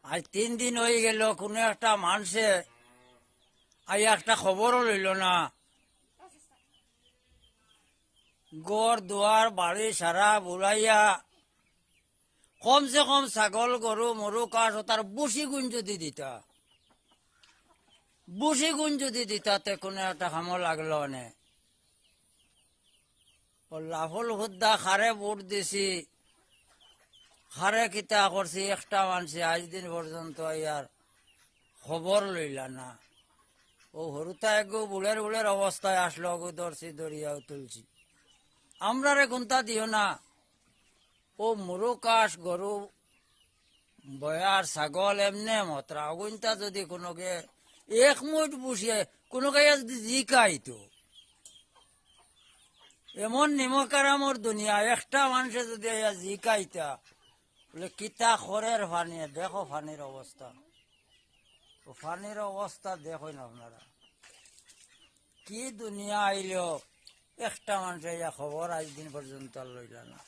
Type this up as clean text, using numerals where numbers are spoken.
আজ 3 দিন হয়ে গেল, কোনো একটা মানুষে আই একটা খবরও লইল না। গড় দুয়ার বাড়ি সারা বুড়াইয়া কমসে কম ছাগল গরু মরু কাঠ তার বুসি গুণ যদি দিতা, বুসি গুণ যদি দিতাতে কোনো একটা খামো লাগলো নে। লাফল হুদ্দা খারে বুট দিছি, খারে কিতা করছি একটা মানছি আজ দিন পর্যন্ত ইয়ার খবর লইলা না। ও হরুতা এগু বুড়ের বুড়ের অবস্থায় আসলো, অগু ধরছি দরিয়াও তুলছি। আমরা রে গুন্তা দিও না। ও মুরু কাশ গরু বয়ার ছাগল এমনে মতরা অগুনতা যদি কোনোকে এক মুঠ বসিয়ে কোনোকে যদি জিকাইতো, এমন নিমকারামর দুনিয়া একটা মানুষে যদি জিকাইতা বলে কিতা খরের ফানি, দেখো ফানির অবস্থা, ফানির অবস্থা দেখো না আপনারা। কি দুনিয়া আইল, একটা মানুষে খবর আজ দিন পর্যন্ত লইল না।